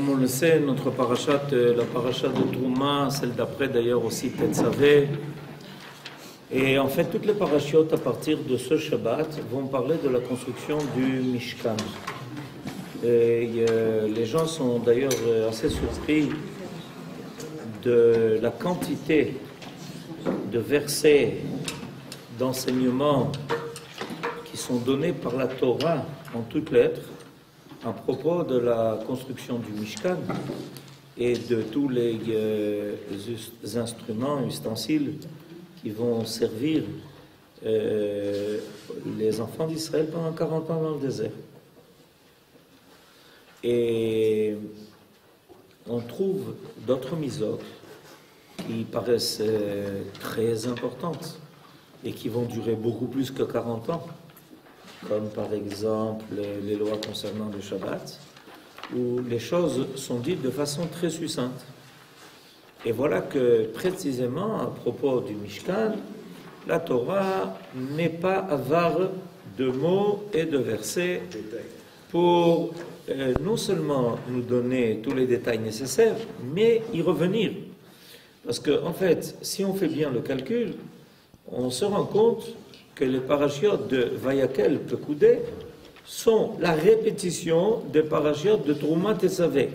Comme on le sait, notre parashat, la parashat de Trouma, celle d'après d'ailleurs aussi Tetzavé, et en fait toutes les parachiotes à partir de ce Shabbat vont parler de la construction du Mishkan. Et, les gens sont d'ailleurs assez surpris de la quantité de versets, d'enseignements qui sont donnés par la Torah en toutes lettres à propos de la construction du Mishkan et de tous les instruments, ustensiles qui vont servir les enfants d'Israël pendant 40 ans dans le désert. Et on trouve d'autres mitzvot qui paraissent très importantes et qui vont durer beaucoup plus que 40 ans, comme par exemple les lois concernant le Shabbat, où les choses sont dites de façon très succincte. Et voilà que précisément à propos du Mishkan, la Torah n'est pas avare de mots et de versets pour non seulement nous donner tous les détails nécessaires, mais y revenir. Parce que, en fait, si on fait bien le calcul, on se rend compte que les parachiotes de Vayakel Pekoudé sont la répétition des parachiotes de Trouma Tetzavé.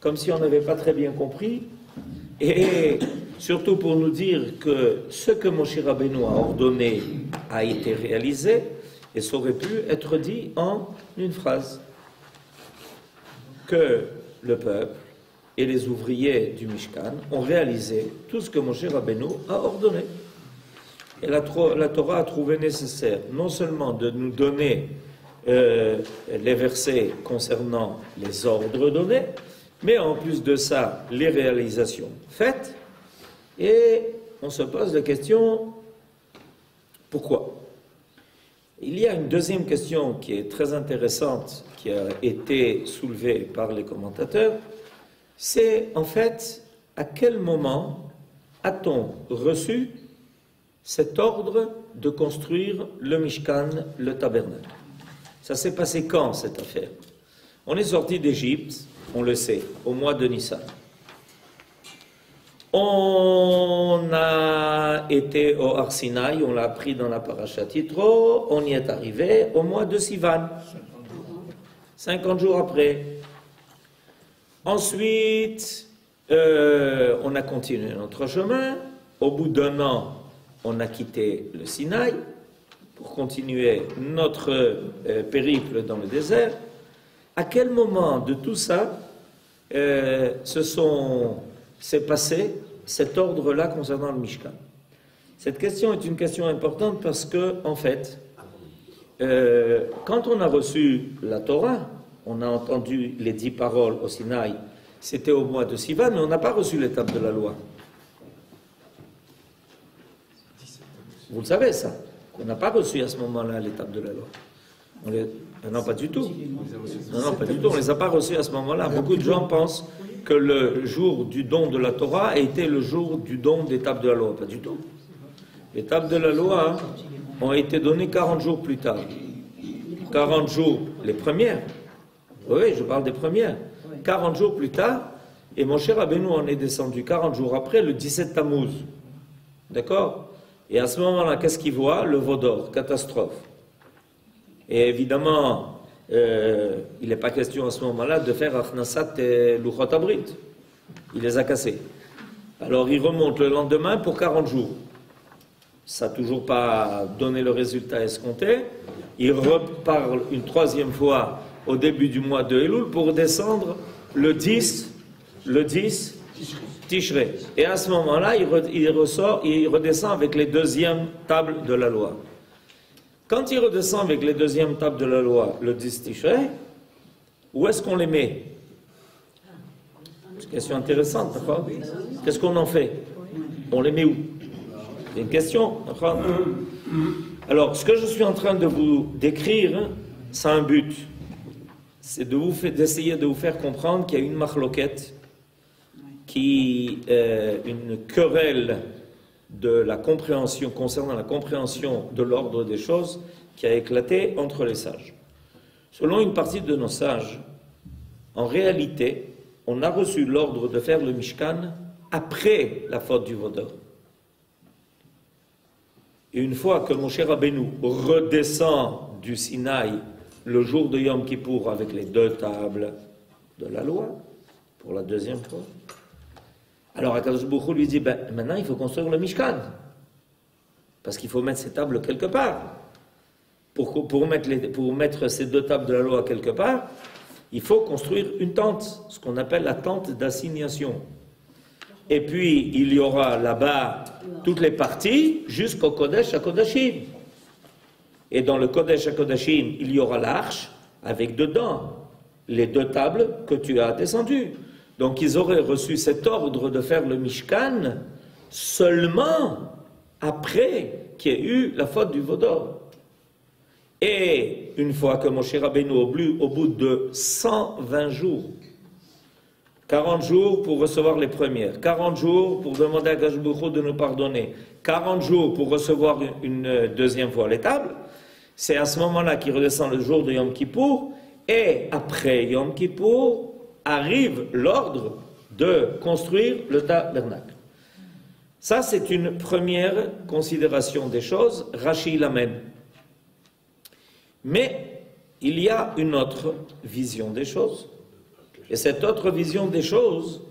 Comme si on n'avait pas très bien compris, et surtout pour nous dire que ce que Moshe Rabbeinu a ordonné a été réalisé, et ça aurait pu être dit en une phrase. Que le peuple et les ouvriers du Mishkan ont réalisé tout ce que Moshe Rabbeinu a ordonné. Et la Torah a trouvé nécessaire non seulement de nous donner les versets concernant les ordres donnés, mais en plus de ça, les réalisations faites. Et on se pose la question, pourquoi? Il y a une deuxième question qui est très intéressante, qui a été soulevée par les commentateurs, c'est en fait à quel moment a-t-on reçu cet ordre de construire le Mishkan, le tabernacle? Ça s'est passé quand, cette affaire? On est sorti d'Égypte, on le sait, au mois de Nissan. On a été au Har Sinaï, on l'a appris dans la Parashat Yitro, on y est arrivé au mois de Sivan, 50 jours après. Ensuite, on a continué notre chemin. Au bout d'un an, on a quitté le Sinaï pour continuer notre périple dans le désert. À quel moment de tout ça s'est passé cet ordre-là concernant le Mishkan? Cette question est une question importante parce que, en fait, quand on a reçu la Torah, on a entendu les 10 paroles au Sinaï, c'était au mois de Sivan, mais on n'a pas reçu l'étape de la loi. Vous le savez, ça, qu'on n'a pas reçu à ce moment-là l'étape de la loi. Non, pas du tout. Non, pas du tout. On ne les a pas reçus à ce moment-là. Beaucoup de gens pensent que le jour du don de la Torah a été le jour du don d'étape de la loi. Pas du tout. Les étapes de la loi ont été données 40 jours plus tard. 40 jours, les premières. Oui, je parle des premières. 40 jours plus tard, et Moshe Rabbeinu en est descendu 40 jours après, le 17 Tammuz. D'accord? Et à ce moment-là, qu'est-ce qu'il voit? Le veau d'or, catastrophe. Et évidemment, il n'est pas question à ce moment-là de faire Achnasat et Luchot Abrit. Il les a cassés. Alors il remonte le lendemain pour 40 jours. Ça n'a toujours pas donné le résultat escompté. Il reparle une troisième fois au début du mois de Elul pour descendre le 10 Tishrei. Et à ce moment-là, il redescend avec les deuxièmes tables de la loi. Quand il redescend avec les deuxièmes tables de la loi, le 10 Tishrei, où est-ce qu'on les met? C'est une question intéressante, d'accord? Qu'est-ce qu'on en fait? On les met où? C'est une question, d'accord? Alors, ce que je suis en train de vous décrire, ça a un but. C'est d'essayer de vous faire comprendre qu'il y a une machloquette, une querelle de la compréhension, concernant la compréhension de l'ordre des choses, qui a éclaté entre les sages. Selon une partie de nos sages, En réalité, on a reçu l'ordre de faire le Mishkan après la faute du Vaudor. Et une fois que Moshe Rabbeinu redescend du Sinaï le jour de Yom Kippour avec les 2 tables de la loi, pour la 2e fois, alors Akadosh Baruch Hu lui dit, maintenant il faut construire le Mishkan, parce qu'il faut mettre ces tables quelque part. Pour mettre ces 2 tables de la loi quelque part, il faut construire une tente, ce qu'on appelle la tente d'assignation. Et puis, il y aura là-bas toutes les parties jusqu'au Kodesh HaKodashim. Et dans le Kodesh HaKodashim, il y aura l'arche avec dedans les 2 tables que tu as descendues. Donc, ils auraient reçu cet ordre de faire le Mishkan seulement après qu'il y ait eu la faute du Vaudor. Et une fois que Moshe Rabbeinu, au bout de 120 jours, 40 jours pour recevoir les premières, 40 jours pour demander à Akadosh Baruch Hu de nous pardonner, 40 jours pour recevoir une 2e fois les tables, c'est à ce moment-là qu'il redescend le jour de Yom Kippour, et après Yom Kippour arrive l'ordre de construire le tabernacle. Ça, c'est une première considération des choses, Rashi l'amène. Mais il y a une autre vision des choses. Et cette autre vision des choses,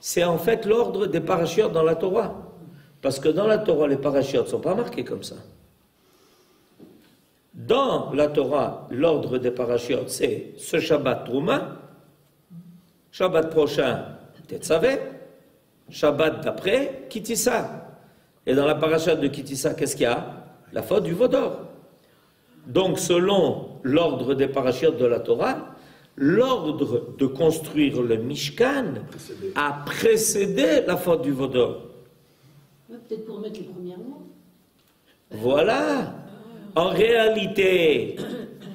c'est en fait l'ordre des parachutes dans la Torah. Parce que dans la Torah, les parachutes ne sont pas marqués comme ça. Dans la Torah, l'ordre des parachutes, c'est ce Shabbat Trouma, Shabbat prochain, Tetzavé, Shabbat d'après, Kitissa. Et dans la paracha de Kitissa, qu'est-ce qu'il y a? La faute du Vaudor. Donc, selon l'ordre des parachutes de la Torah, l'ordre de construire le Mishkan a précédé la faute du Vaudor. Peut-être pour mettre les premiers mots. Voilà. En réalité,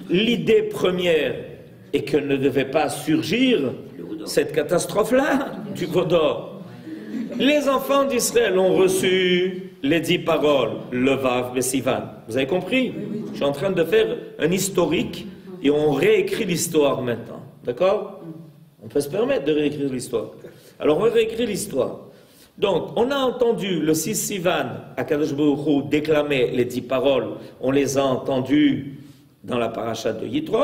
l'idée première est que ne devait pas surgir cette catastrophe-là du Vaudor. Les enfants d'Israël ont reçu les 10 paroles, le Vav Besivan. Vous avez compris? Je suis en train de faire un historique et on réécrit l'histoire maintenant. D'accord? On peut se permettre de réécrire l'histoire. Alors on réécrit l'histoire. Donc, on a entendu le 6 Sivan, Akadosh Baruch Hu déclamer les 10 paroles, on les a entendues dans la paracha de Yitro,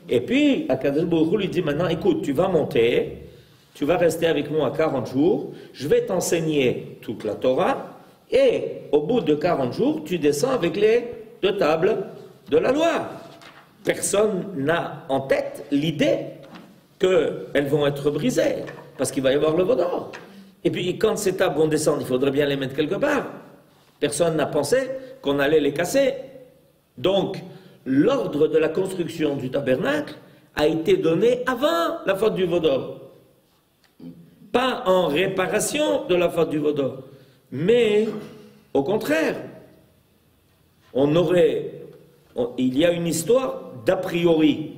et puis Akadosh Baruch Hu lui dit maintenant, écoute, tu vas monter, tu vas rester avec moi 40 jours, je vais t'enseigner toute la Torah, et au bout de 40 jours, tu descends avec les 2 tables de la loi. Personne n'a en tête l'idée qu'elles vont être brisées, parce qu'il va y avoir le Vaudor. Et puis, quand ces tables vont descendre, il faudrait bien les mettre quelque part. Personne n'a pensé qu'on allait les casser. Donc, l'ordre de la construction du tabernacle a été donné avant la faute du Vaudor. Pas en réparation de la faute du Vaudor, mais au contraire. Il y a une histoire d'a priori.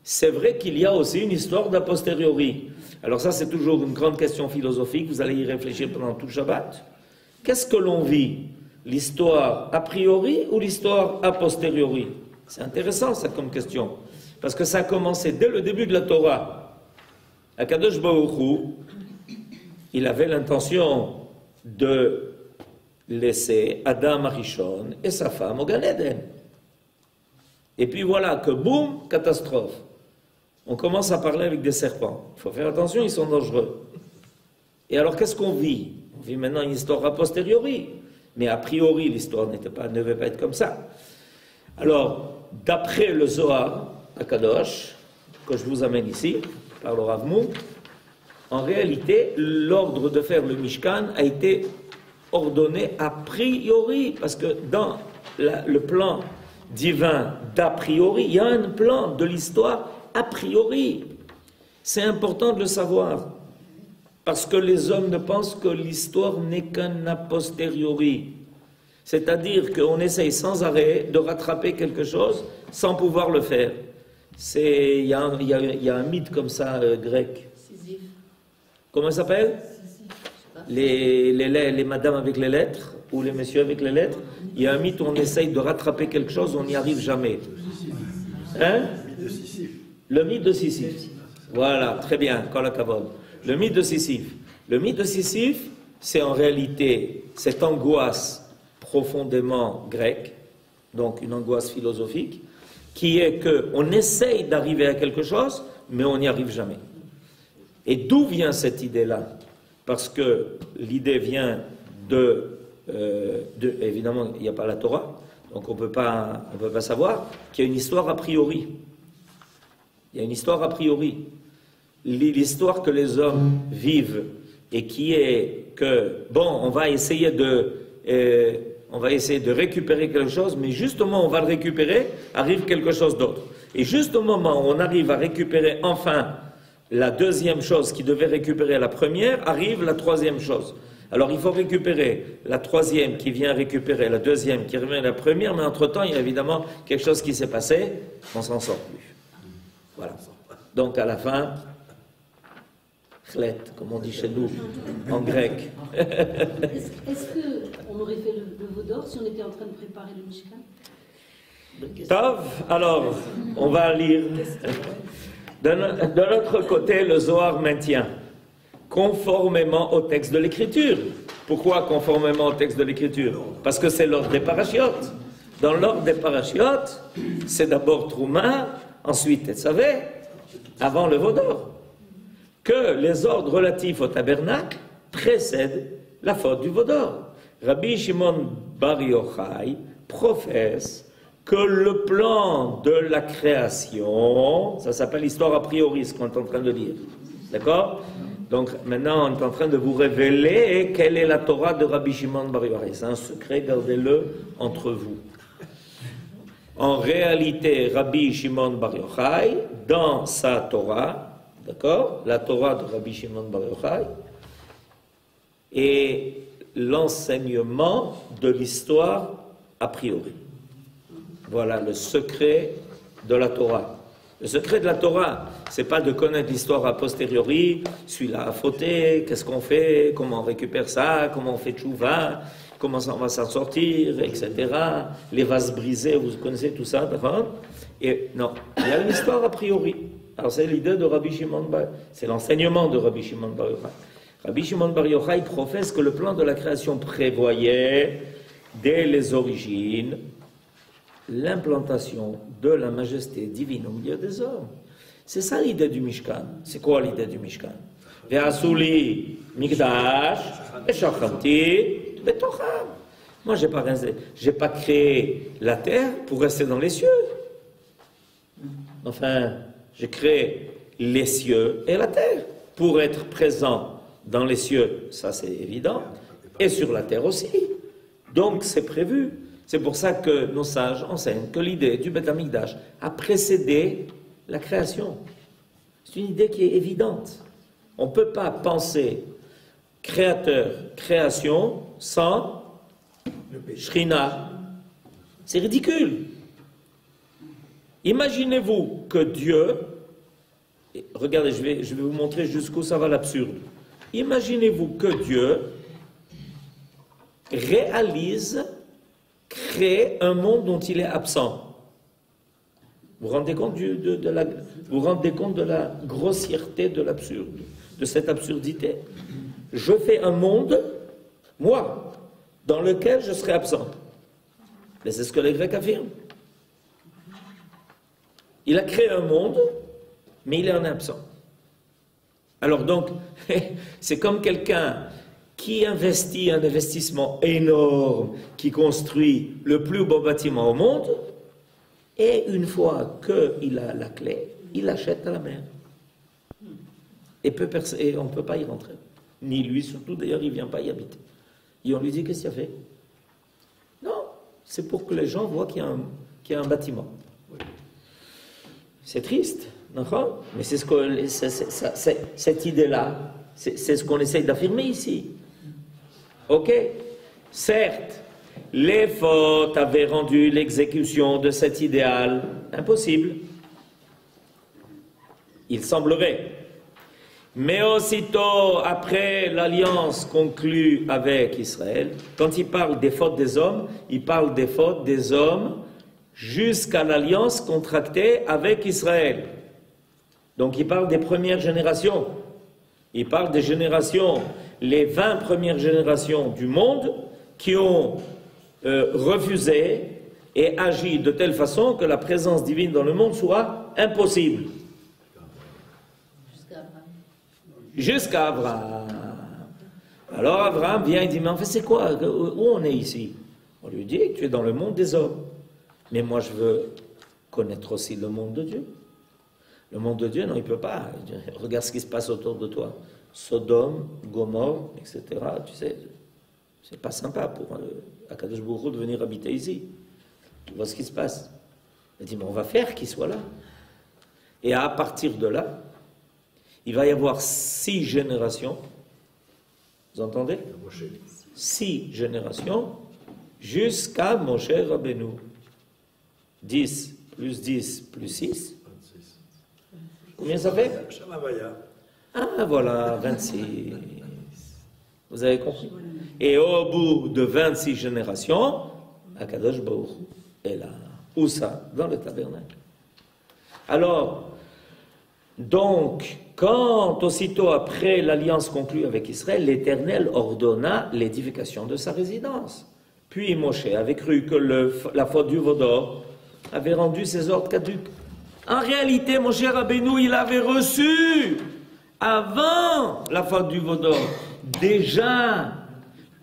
C'est vrai qu'il y a aussi une histoire d'a posteriori. Alors ça, c'est toujours une grande question philosophique, vous allez y réfléchir pendant tout le Shabbat. Qu'est-ce que l'on vit? L'histoire a priori ou l'histoire a posteriori? C'est intéressant ça comme question, parce que ça a commencé dès le début de la Torah. Akadosh Baruch Hu, il avait l'intention de laisser Adam Arishon et sa femme au Gan Eden. Et puis voilà que boum, catastrophe. On commence à parler avec des serpents. Il faut faire attention, ils sont dangereux. Et alors, qu'est-ce qu'on vit? On vit maintenant une histoire a posteriori. Mais a priori, l'histoire ne devait pas être comme ça. Alors, d'après le Zohar, à Kadosh, que je vous amène ici, par le Rav Munk, en réalité, l'ordre de faire le Mishkan a été ordonné a priori, parce que dans le plan divin d'a priori, il y a un plan de l'histoire a priori. C'est important de le savoir, parce que les hommes ne pensent que l'histoire n'est qu'un a posteriori. C'est-à-dire qu'on essaye sans arrêt de rattraper quelque chose sans pouvoir le faire. Il y a un mythe comme ça grec. Comment ça s'appelle? Les madames avec les lettres, ou les messieurs avec les lettres. Il y a un mythe où on essaye de rattraper quelque chose, on n'y arrive jamais. Hein? Le mythe de Sisyphe. Voilà, très bien, Kol HaKavod. Le mythe de Sisyphe. Le mythe de Sisyphe, c'est en réalité cette angoisse profondément grecque, donc une angoisse philosophique, qui est qu'on essaye d'arriver à quelque chose, mais on n'y arrive jamais. Et d'où vient cette idée-là? Parce que l'idée vient évidemment, il n'y a pas la Torah, donc on peut pas savoir qu'il y a une histoire a priori. Il y a une histoire a priori. L'histoire que les hommes vivent et qui est que, bon, on va essayer de récupérer quelque chose, mais juste au moment où on va le récupérer, arrive quelque chose d'autre. Et juste au moment où on arrive à récupérer enfin la deuxième chose qui devait récupérer la première, arrive la troisième chose. Alors il faut récupérer la troisième qui vient récupérer la deuxième qui revient à la première, mais entre-temps, il y a évidemment quelque chose qui s'est passé, on s'en sort plus. Voilà. Donc à la fin, chlet, comme on dit chez nous, en grec. Est-ce qu'on aurait fait le veau d'or si on était en train de préparer le Mishkan? Tov, alors, on va lire. De l'autre côté, le Zohar maintient, conformément au texte de l'Écriture. Pourquoi conformément au texte de l'Écriture? Parce que c'est l'ordre des parachiotes. Dans l'ordre des parachiotes, c'est d'abord Trouma, ensuite Tetzavé, avant le veau d'or. Que les ordres relatifs au tabernacle précèdent la faute du veau d'or. Rabbi Shimon Bar Yochai professe que le plan de la création, ça s'appelle l'histoire a priori, ce qu'on est en train de dire. D'accord? Donc maintenant, on est en train de vous révéler quelle est la Torah de Rabbi Shimon Bar Yochai. C'est un secret, gardez-le entre vous. En réalité, Rabbi Shimon Bar Yochai, dans sa Torah, d'accord, la Torah de Rabbi Shimon Bar Yochai, est l'enseignement de l'histoire a priori. Voilà le secret de la Torah. Le secret de la Torah, c'est pas de connaître l'histoire a posteriori, celui-là a fauté, qu'est-ce qu'on fait, comment on récupère ça, comment on fait tchouva, comment on va s'en sortir, etc. Les vases brisés, vous connaissez tout ça, d'accord? Et non, il y a l'histoire a priori. Alors c'est l'idée de Rabbi Shimon Bar, c'est l'enseignement de Rabbi Shimon Bar Yochai. Rabbi Shimon Bar Yochai professe que le plan de la création prévoyait, dès les origines, l'implantation de la majesté divine au milieu des hommes. C'est ça l'idée du Mishkan. C'est quoi l'idée du Mishkan? Ve'asuli mikdash ve'shachamti betocham. Moi, j'ai pas créé la terre pour rester dans les cieux. Enfin, j'ai créé les cieux et la terre pour être présent dans les cieux, ça c'est évident, et sur la terre aussi. Donc c'est prévu. C'est pour ça que nos sages enseignent que l'idée du Beth Amikdash a précédé la création. C'est une idée qui est évidente. On ne peut pas penser créateur, création sans Shrina. C'est ridicule. Imaginez-vous que Dieu, regardez, je vais vous montrer jusqu'où ça va l'absurde. Imaginez-vous que Dieu crée un monde dont il est absent. Vous vous rendez compte de la grossièreté de l'absurde, de cette absurdité? Je fais un monde, moi, dans lequel je serai absent. Mais c'est ce que les Grecs affirment. Il a créé un monde, mais il est en absent. Alors donc, c'est comme quelqu'un qui investit un investissement énorme, qui construit le plus beau bâtiment au monde, et une fois qu'il a la clé, il l'achète à la mer. Et on ne peut pas y rentrer. Ni lui, surtout d'ailleurs, il ne vient pas y habiter. Et on lui dit, qu'est-ce qu'il a fait? Non, c'est pour que les gens voient qu'il y a un bâtiment. C'est triste, d'accord? Mais c'est cette idée-là, c'est ce qu'on essaye d'affirmer ici. Ok? Certes, les fautes avaient rendu l'exécution de cet idéal impossible. Il semblerait. Mais aussitôt après l'alliance conclue avec Israël, quand il parle des fautes des hommes, il parle des fautes des hommes jusqu'à l'alliance contractée avec Israël. Donc il parle des premières générations. Il parle des générations, les 20 premières générations du monde qui ont refusé et agi de telle façon que la présence divine dans le monde soit impossible. Jusqu'à Abraham. Alors Abraham vient et dit, mais en fait c'est quoi? Où on est ici? On lui dit que tu es dans le monde des hommes. Mais moi je veux connaître aussi le monde de Dieu. Le monde de Dieu, non, il ne peut pas. Regarde ce qui se passe autour de toi. Sodome, Gomorre, etc. Tu sais, c'est pas sympa pour Akadosh Baruch Hu de venir habiter ici. Tu vois ce qui se passe. Il dit, mais on va faire qu'il soit là. Et à partir de là, il va y avoir 6 générations. Vous entendez? 6 générations jusqu'à Moshe Rabbeinu. 10 plus 10 plus 6. Combien ça fait? Ah voilà, 26. Vous avez compris? Et au bout de 26 générations, Akadosh Baruch Hu est là. Où ça? Dans le tabernacle. Alors, donc, quand aussitôt après l'alliance conclue avec Israël, l'Éternel ordonna l'édification de sa résidence. Puis Moshe avait cru que la faute du veau d'or avait rendu ses ordres caducs. En réalité, mon cher Rabbeinu, il avait reçu, avant la faute du veau d'or, déjà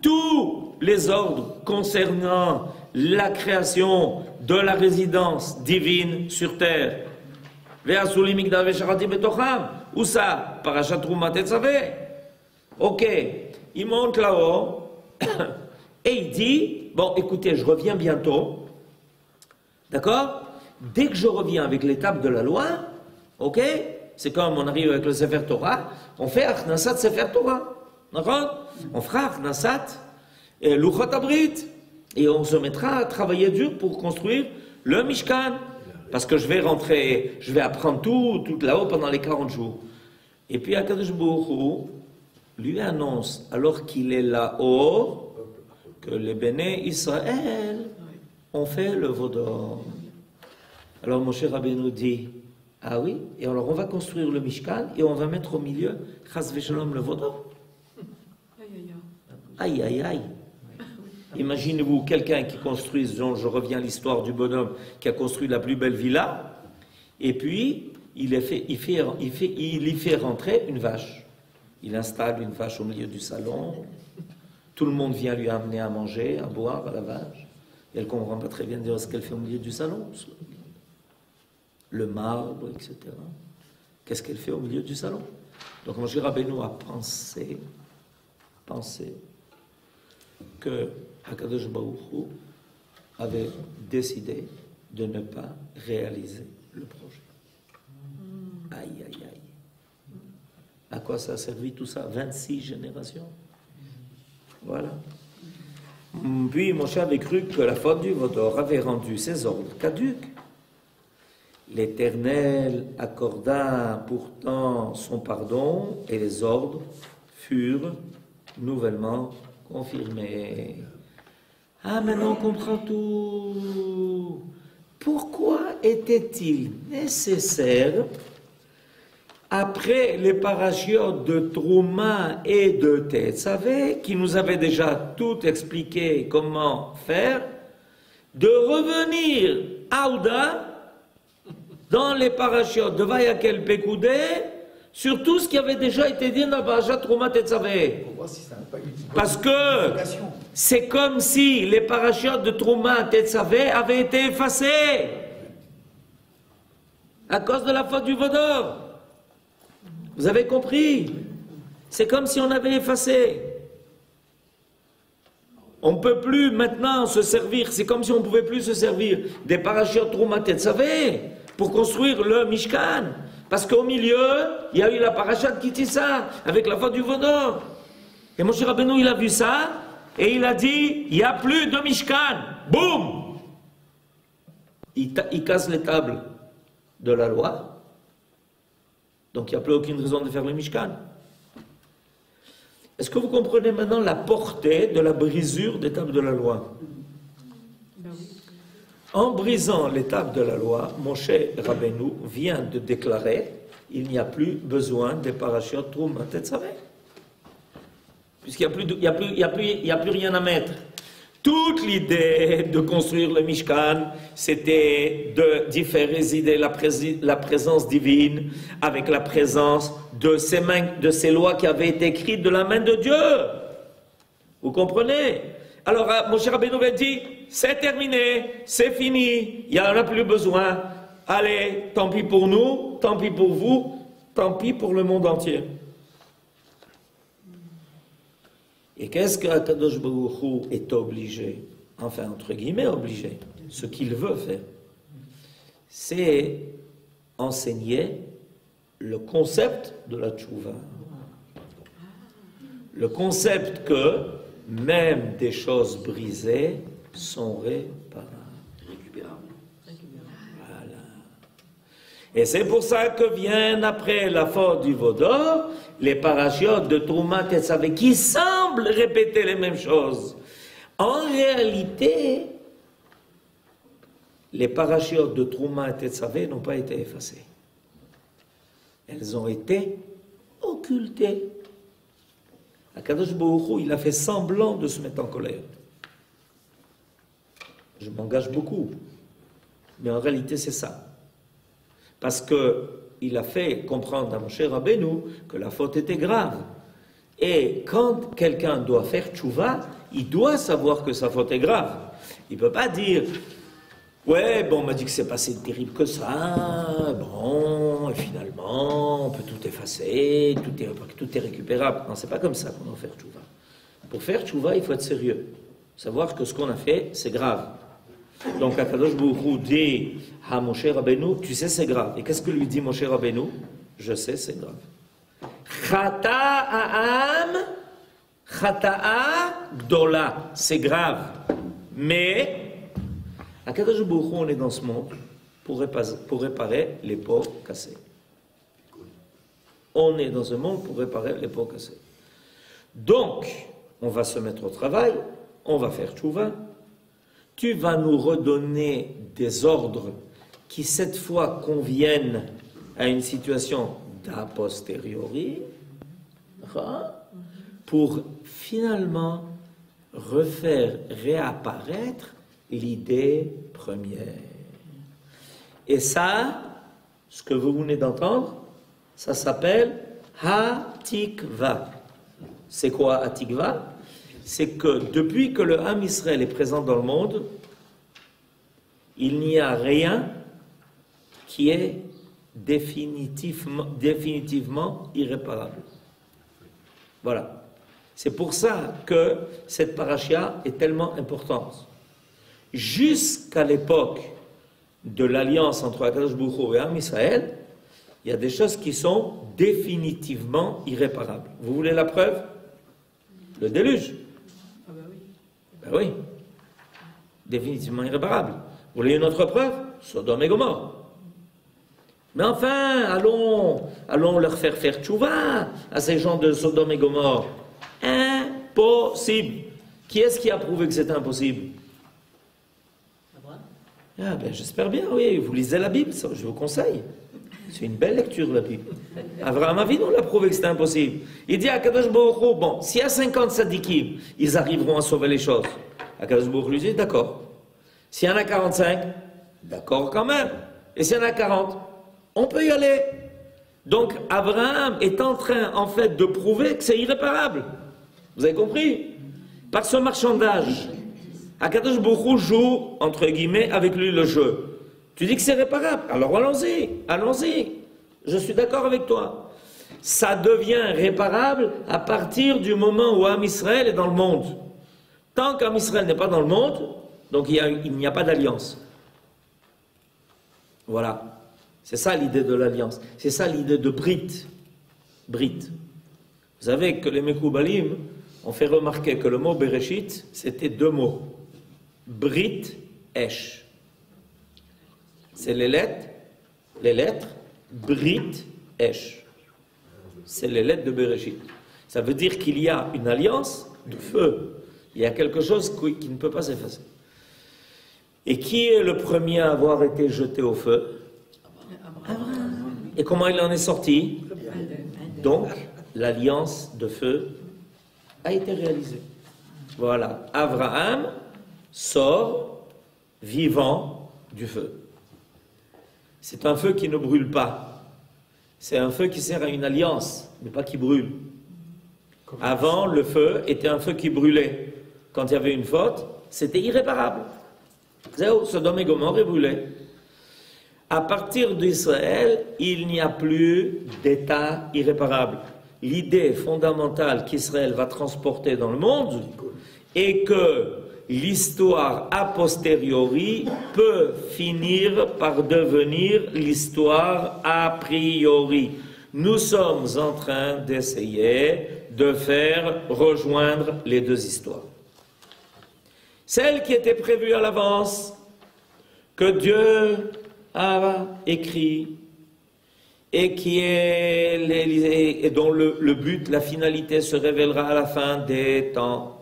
tous les ordres concernant la création de la résidence divine sur terre. Où ça? Parashat Troumat Tetzaveh. Ok, il monte là-haut et il dit, bon écoutez, je reviens bientôt, d'accord? Dès que je reviens avec l'étape de la loi, ok, c'est comme on arrive avec le Sefer Torah, on fait Achnasat Sefer Torah, d'accord? On fera Achnasat et Luchot Abrit, et on se mettra à travailler dur pour construire le Mishkan, parce que je vais rentrer, je vais apprendre tout là-haut pendant les 40 jours. Et puis Akadosh Baruch Hu lui annonce, alors qu'il est là-haut, que les Béné Israël ont fait le veau d'or. Alors Moshe Rabbeinu dit, ah oui, et alors on va construire le Mishkan et on va mettre au milieu, Chas v'Shalom, le veau d'or. Aïe, aïe, aïe. Imaginez-vous quelqu'un qui construit, dont je reviens à l'histoire du bonhomme, qui a construit la plus belle villa, et puis il y fait rentrer une vache. Il installe une vache au milieu du salon, tout le monde vient lui amener à manger, à boire à la vache. Et elle ne comprend pas très bien dire ce qu'elle fait au milieu du salon. Le marbre, etc. Qu'est-ce qu'elle fait au milieu du salon? Donc Moshe Rabbeinu a pensé que Akadosh Baruch Hu avait décidé de ne pas réaliser le projet. Aïe, aïe, aïe. À quoi ça a servi tout ça? 26 générations. Voilà. Puis Moshe avait cru que la faute du veau d'or avait rendu ses ordres caducs. L'Éternel accorda pourtant son pardon et les ordres furent nouvellement confirmés. Ah, maintenant on comprend tout. Pourquoi était-il nécessaire, après les parachiotes de Trouma et de Tetzaveh, qui nous avaient déjà tout expliqué comment faire, de revenir à Ouda dans les parachiotes de Vayakel Pekoudé sur tout ce qui avait déjà été dit dans la parachat Trouma Tetzaveh. Parce que c'est comme si les parachiotes de Trouma Tetzaveh avaient été effacés à cause de la faute du veau d'or. Vous avez compris? C'est comme si on avait effacé. On ne peut plus maintenant se servir, c'est comme si on ne pouvait plus se servir des parachiotes Trouma Tetzaveh pour construire le Mishkan. Parce qu'au milieu, il y a eu la parachat Kitissa avec la faute du veau d'or. Et Moshe Rabbeinu, il a vu ça et il a dit, il n'y a plus de Mishkan. Boum! Il casse les tables de la loi. Donc il n'y a plus aucune raison de faire le Mishkan. Est-ce que vous comprenez maintenant la portée de la brisure des tables de la loi? En brisant l'étape de la loi, Moshe Rabbeinu vient de déclarer il n'y a plus besoin des parachutes Trouma Tetzaveh. Puisqu'il n'y a plus rien à mettre. Toute l'idée de construire le Mishkan, c'était d'y faire résider la présence divine avec la présence de ces lois qui avaient été écrites de la main de Dieu. Vous comprenez? Alors, Moshe Rabbeinu avait dit, c'est terminé, c'est fini, il n'y en a plus besoin. Allez, tant pis pour nous, tant pis pour vous, tant pis pour le monde entier. Et qu'est-ce que Akadosh Baruch Hu est obligé, enfin entre guillemets obligé, ce qu'il veut faire, c'est enseigner le concept de la tchouva. Le concept que même des choses brisées sont réparables. Voilà. Et c'est pour ça que viennent après la faute du Vaudor, les parachutes de Trouma Tetzaveh qui semblent répéter les mêmes choses. En réalité, les parachutes de Trouma Tetzaveh n'ont pas été effacées. Elles ont été occultées. Akadosh Baruch Hu, il a fait semblant de se mettre en colère. Je m'engage beaucoup, mais en réalité c'est ça. Parce qu'il a fait comprendre à Moshe Rabbeinu que la faute était grave. Et quand quelqu'un doit faire tchouva, il doit savoir que sa faute est grave. Il ne peut pas dire « Ouais, bon, on m'a dit que c'est pas si terrible que ça, bon, et finalement, on peut tout effacer, tout est récupérable. » Non, c'est pas comme ça qu'on doit faire tchouva. Pour faire tchouva, il faut être sérieux. Savoir que ce qu'on a fait, c'est grave. Donc, Akadosh Baruch Hu dit à Moshe Rabbeinu, tu sais, c'est grave. Et qu'est-ce que lui dit Moshe Rabbeinu? Je sais, c'est grave. Chata'a gdola, c'est grave. Mais, Akadosh Baruch Hu, on est dans ce monde pour réparer les pots cassés. On est dans ce monde pour réparer les pots cassés. Donc, on va se mettre au travail, on va faire tchouva. Tu vas nous redonner des ordres qui, cette fois, conviennent à une situation d'a posteriori, pour finalement refaire réapparaître l'idée première. Et ça, ce que vous venez d'entendre, ça s'appelle Hatikva. C'est quoi Hatikva? C'est que depuis que le Ham Israël est présent dans le monde, il n'y a rien qui est définitivement irréparable. Voilà. C'est pour ça que cette parashia est tellement importante. Jusqu'à l'époque de l'alliance entre Akadosh Baruch Hu et Ham Israël, il y a des choses qui sont définitivement irréparables. Vous voulez la preuve? Le déluge. Ben oui, définitivement irréparable. Vous voulez une autre preuve? Sodome et Gomorrhe. Mais enfin, allons leur faire tchouva à ces gens de Sodome et Gomorrhe. Impossible. Qui est-ce qui a prouvé que c'était impossible? Ah ben, j'espère bien, oui. Vous lisez la Bible, ça, je vous conseille. C'est une belle lecture, la Bible. Avraham Avinu l'a prouvé que c'était impossible. Il dit à Akadosh Baruch Hu, bon, s'il y a 50 sadikim, ils arriveront à sauver les choses. Akadosh Baruch Hu lui dit, d'accord. S'il y en a 45, d'accord quand même. Et s'il y en a 40, on peut y aller. Donc, Abraham est en train, en fait, de prouver que c'est irréparable. Vous avez compris? Par ce marchandage, Akadosh Baruch Hu joue, entre guillemets, avec lui le jeu. Tu dis que c'est réparable, alors allons-y, allons-y. Je suis d'accord avec toi. Ça devient réparable à partir du moment où Am Israël est dans le monde. Tant qu'Am Israël n'est pas dans le monde, donc il n'y a pas d'alliance. Voilà. C'est ça l'idée de l'alliance. C'est ça l'idée de Brit. Brit. Vous savez que les Mekoubalim ont fait remarquer que le mot Bereshit, c'était deux mots. Brit, Esh. C'est les lettres, Brit, Esh. C'est les lettres de Bereshit. Ça veut dire qu'il y a une alliance de feu. Il y a quelque chose qui ne peut pas s'effacer. Et qui est le premier à avoir été jeté au feu? Et comment il en est sorti? Donc, l'alliance de feu a été réalisée. Voilà, Abraham sort vivant du feu. C'est un feu qui ne brûle pas. C'est un feu qui sert à une alliance, mais pas qui brûle. Avant, le feu était un feu qui brûlait. Quand il y avait une faute, c'était irréparable. Sodome et Gomorrhe est brûlé. À partir d'Israël, il n'y a plus d'état irréparable. L'idée fondamentale qu'Israël va transporter dans le monde est que l'histoire a posteriori peut finir par devenir l'histoire a priori. Nous sommes en train d'essayer de faire rejoindre les deux histoires. Celle qui était prévue à l'avance, que Dieu a écrit et qui est et dont le but, la finalité se révélera à la fin des temps.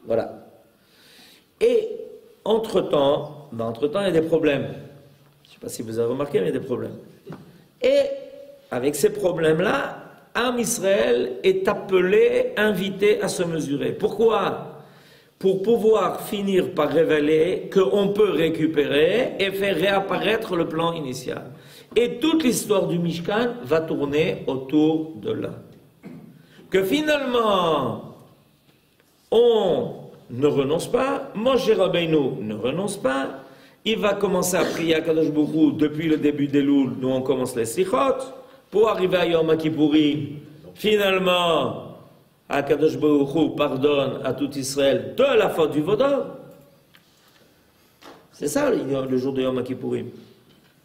Voilà. Et entre-temps, il y a des problèmes. Je ne sais pas si vous avez remarqué, mais il y a des problèmes. Et avec ces problèmes-là, Am Israël est appelé, invité à se mesurer. Pourquoi? Pour pouvoir finir par révéler qu'on peut récupérer et faire réapparaître le plan initial. Et toute l'histoire du Mishkan va tourner autour de là. Que finalement, on ne renonce pas, Moshe Rabbeinu ne renonce pas, il va commencer à prier à Kadosh Baruch Hu depuis le début des Loul, nous on commence les Sichot, pour arriver à Yom Kippourim. Finalement, Akadosh Baruch Hu pardonne à tout Israël de la faute du Vaudor. C'est ça le jour de Yom Kippourim.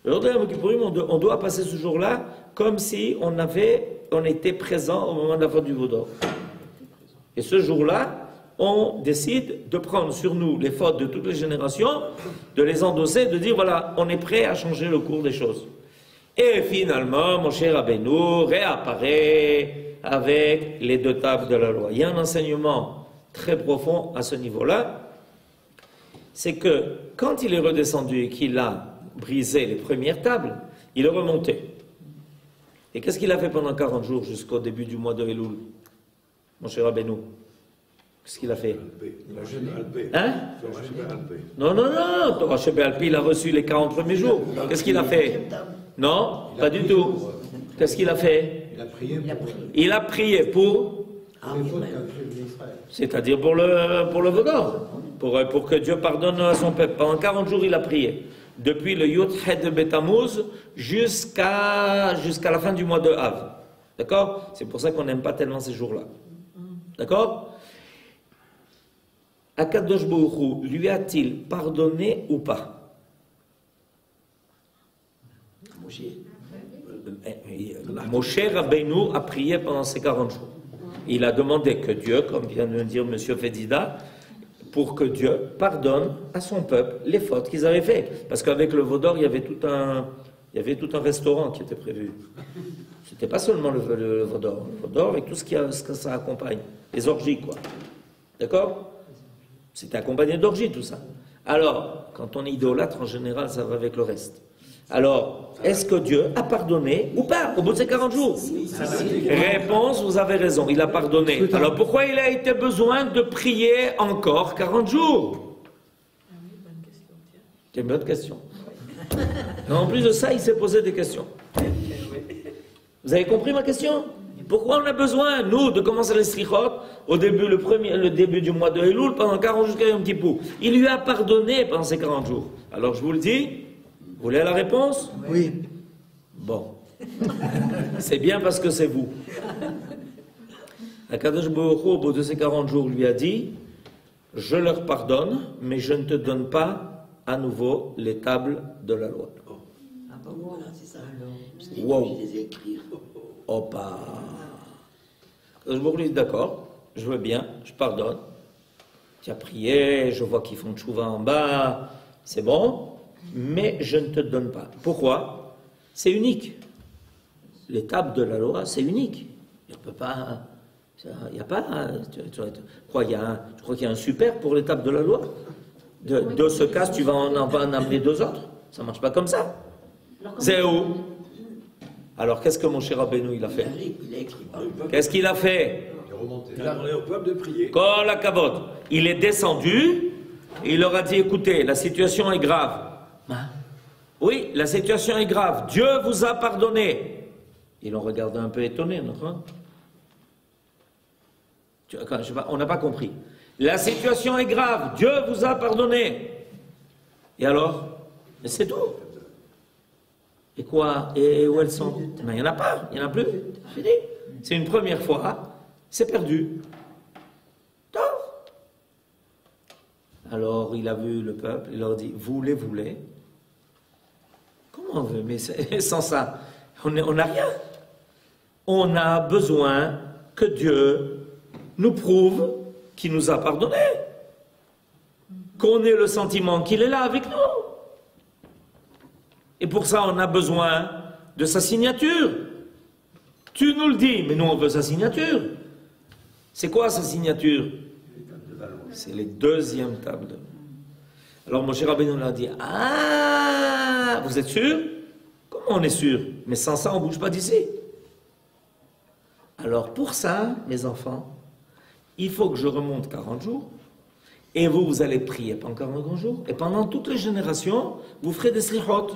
Le jour de Yom Kippourim, on doit passer ce jour-là comme si on était présent au moment de la faute du Vaudor. Et ce jour-là, on décide de prendre sur nous les fautes de toutes les générations, de les endosser, de dire voilà, on est prêt à changer le cours des choses. Et finalement, Moshe Rabbeinu réapparaît avec les deux tables de la loi. Il y a un enseignement très profond à ce niveau-là, c'est que quand il est redescendu et qu'il a brisé les premières tables, il est remonté. Et qu'est-ce qu'il a fait pendant 40 jours jusqu'au début du mois de Elul, Moshe Rabbeinu? Qu'est-ce qu'il a fait? Hein? Non, Torah Sheba'al-Pi, il a reçu les 40 premiers jours. Qu'est-ce qu'il a fait? Non, pas du tout. Qu'est-ce qu'il a fait? Il a prié pour? C'est-à-dire pour le Vaudor, pour que Dieu pardonne à son peuple. Pendant 40 jours, il a prié. Depuis le Yud Het Betamuz jusqu'à la fin du mois de Av. D'accord? C'est pour ça qu'on n'aime pas tellement ces jours-là. D'accord? Akadosh Baruch Hu, lui a-t-il pardonné ou pas? Moshe Rabbeinu a prié pendant ces 40 jours. Il a demandé que Dieu, comme vient de le dire M. Fedida, pour que Dieu pardonne à son peuple les fautes qu'ils avaient faites. Parce qu'avec le Vaudor, il y avait tout un restaurant qui était prévu. C'était pas seulement le Vaudor. Le Vaudor avec tout ce que ça accompagne. Les orgies, quoi. D'accord? C'était accompagné d'orgies, tout ça. Alors, quand on est idolâtre, en général, ça va avec le reste. Alors, est-ce que Dieu a pardonné ou pas au bout de ces 40 jours? Réponse, vous avez raison, il a pardonné. Alors pourquoi il a été besoin de prier encore 40 jours? C'est une bonne question. En plus de ça, il s'est posé des questions. Vous avez compris ma question? Pourquoi on a besoin, nous, de commencer les slichot au début, le début du mois de Elul, pendant 40 jours jusqu'à Yom Kippur? Il lui a pardonné pendant ces 40 jours. Alors je vous le dis, vous voulez la réponse? Oui. Bon. C'est bien parce que c'est vous. Akadosh Baruch Hu, au bout de ces 40 jours, lui a dit, je leur pardonne, mais je ne te donne pas à nouveau les tables de la loi. Ah bon, voilà, c'est ça. Wow. Je les ai écrits. Opa. Je me dis d'accord, je veux bien, je pardonne. Tu as prié, je vois qu'ils font tchouva en bas, c'est bon, mais je ne te donne pas. Pourquoi? C'est unique. L'étape de la loi, c'est unique. Il ne peut pas. Il n'y a pas. Je crois qu'il y a un super pour l'étape de la loi. Deux se cassent, tu vas en amener deux autres. Ça ne marche pas comme ça. C'est où? Alors, qu'est-ce que mon cher Rabbeinu, il a fait? Qu'est-ce qu'il a fait? Il a demandé au peuple de prier. Kol hakavod. Il est descendu, et il leur a dit, écoutez, la situation est grave. Oui, la situation est grave. Dieu vous a pardonné. Ils l'ont regardé un peu étonné, non? On n'a pas compris. La situation est grave. Dieu vous a pardonné. Et alors? Et c'est tout. Et quoi? Et où elles sont? Il n'y en a pas. Il n'y en a plus. J'ai dit. C'est une première fois. C'est perdu. Tov. Alors, il a vu le peuple. Il leur dit, vous les voulez? Comment on veut? Mais sans ça, on n'a rien. On a besoin que Dieu nous prouve qu'il nous a pardonné. Qu'on ait le sentiment qu'il est là avec nous. Et pour ça, on a besoin de sa signature. Tu nous le dis, mais nous, on veut sa signature. C'est quoi sa signature? C'est les deuxièmes tables de loi. Alors, mon cher Rabbeinu nous a dit, ah, vous êtes sûr? Comment on est sûr? Mais sans ça, on ne bouge pas d'ici. Alors, pour ça, mes enfants, il faut que je remonte 40 jours, et vous, vous allez prier pendant 40 jours, et pendant toutes les générations, vous ferez des slichot.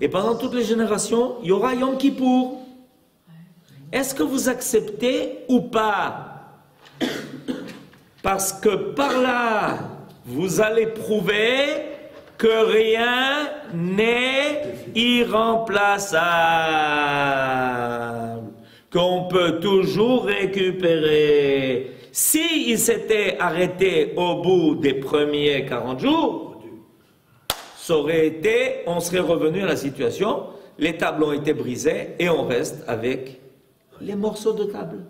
Et pendant toutes les générations, il y aura Yom Kippour. Est-ce que vous acceptez ou pas? Parce que par là, vous allez prouver que rien n'est irremplaçable, qu'on peut toujours récupérer. Si il s'était arrêté au bout des premiers 40 jours, ça aurait été, on serait revenu à la situation, les tables ont été brisées et on reste avec les morceaux de table.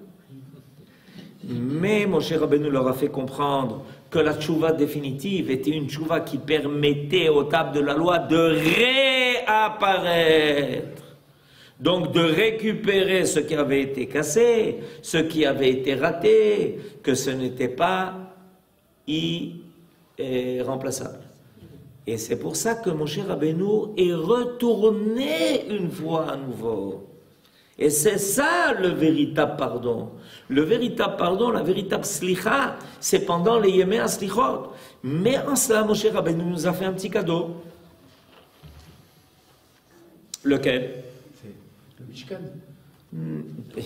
Mais mon cher Rabbeinu leur a fait comprendre que la tchouva définitive était une tchouva qui permettait aux tables de la loi de réapparaître. Donc de récupérer ce qui avait été cassé, ce qui avait été raté, que ce n'était pas irremplaçable. Et c'est pour ça que mon cher Rabbeinu est retourné une fois à nouveau. Et c'est ça le véritable pardon. Le véritable pardon, la véritable slicha, c'est pendant les yémé à slichot. Mais en cela, mon cher Rabbeinu nous a fait un petit cadeau. Lequel? Le Mishkan.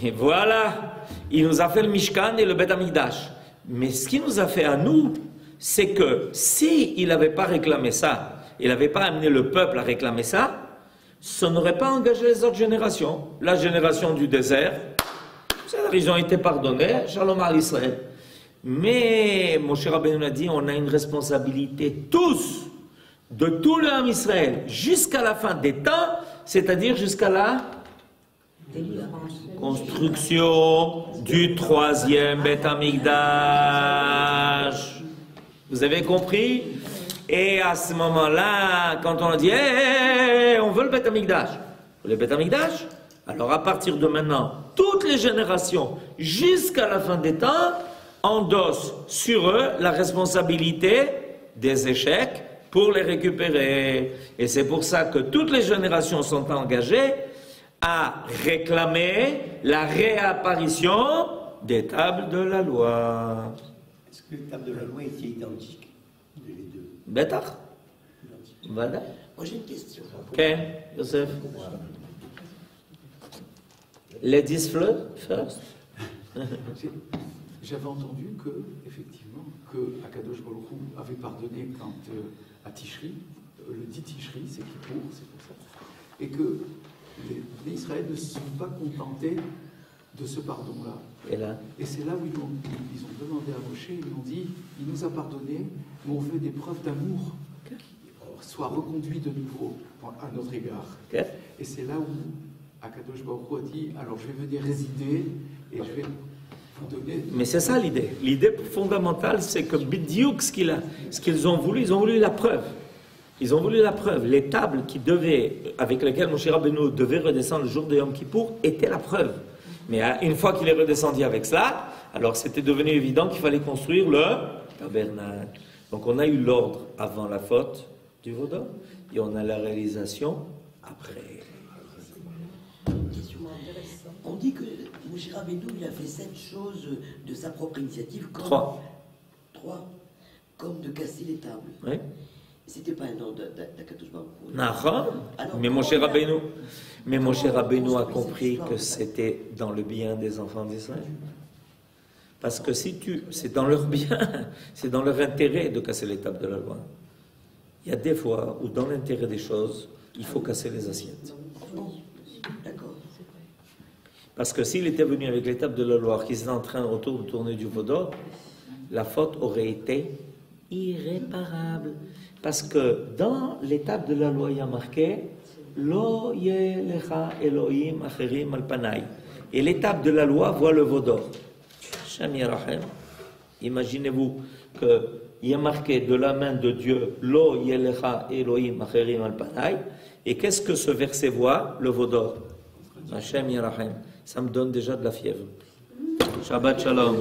Et voilà, il nous a fait le Mishkan et le Bet Amikdash. Mais ce qu'il nous a fait à nous, c'est que s'il n'avait pas réclamé ça, il n'avait pas amené le peuple à réclamer ça, ça n'aurait pas engagé les autres générations. La génération du désert, ils ont été pardonnés, Shalom à Israël. Mais, mon cher Rabbeinu a dit, on a une responsabilité tous, de tout le Ham Israël, jusqu'à la fin des temps, c'est-à-dire jusqu'à la construction du troisième Beth Amikdash. Vous avez compris? Et à ce moment-là, quand on a dit hey, on veut le Beth Amikdash, le Beth Amikdash, alors à partir de maintenant, toutes les générations, jusqu'à la fin des temps, endossent sur eux la responsabilité des échecs pour les récupérer. Et c'est pour ça que toutes les générations sont engagées à réclamer la réapparition des tables de la loi. Est-ce que les tables de la loi étaient identiques, les deux? Betach. Voilà. Moi j'ai une question. Ken, Yosef. Ladies first. J'avais entendu que, effectivement, que Akadosh Baruch Hu avait pardonné quand à Tishri, le dit Tishri, c'est Kippour, c'est pour ça, et que les Israël ne se sont pas contentés de ce pardon-là. Et c'est là où ils ont demandé à Moshe, ils ont dit, il nous a pardonné, mais on veut des preuves d'amour, soit reconduit de nouveau à notre égard. Et c'est là où Akadosh Baruch Hu a dit, alors je vais venir résider et je vais vous donner... Mais c'est ça l'idée. L'idée fondamentale, c'est que Bidiouk, ce qu'ils ont voulu, ils ont voulu la preuve. Ils ont voulu la preuve. Les tables avec lesquelles Moshe Rabbeinu devait redescendre le jour de Yom Kippour étaient la preuve. Mais une fois qu'il est redescendu avec cela, alors c'était devenu évident qu'il fallait construire le tabernacle. Donc on a eu l'ordre avant la faute du veau d'or et on a la réalisation après. On dit que Moshe Rabbeinu, il a fait 7 choses de sa propre initiative. Comme 3. 3. Comme de casser les tables. Oui. C'était pas un ordre d'Akadosh Baruch Hu. Nahon. Mais Moshe Rabbeinu a compris que c'était dans le bien des enfants d'Israël. Parce que c'est dans leur bien, c'est dans leur intérêt de casser les tables de la loi. Il y a des fois où dans l'intérêt des choses, il faut casser les assiettes. D'accord. Parce que s'il était venu avec les tables de la loi, qu'ils étaient en train autour de tourner du veau d'or, la faute aurait été irréparable. Parce que dans les tables de la loi, il y a marqué Lo yelecha Elohim acherim al panai. Et les tables de la loi voient le veau d'or. Shem Yerachem. Imaginez-vous qu'il y a marqué de la main de Dieu Lo yelecha Elohim acherim al panai. Et qu'est-ce que ce verset voit? Le veau d'or. Hashem Yerachem. Ça me donne déjà de la fièvre. Shabbat Shalom.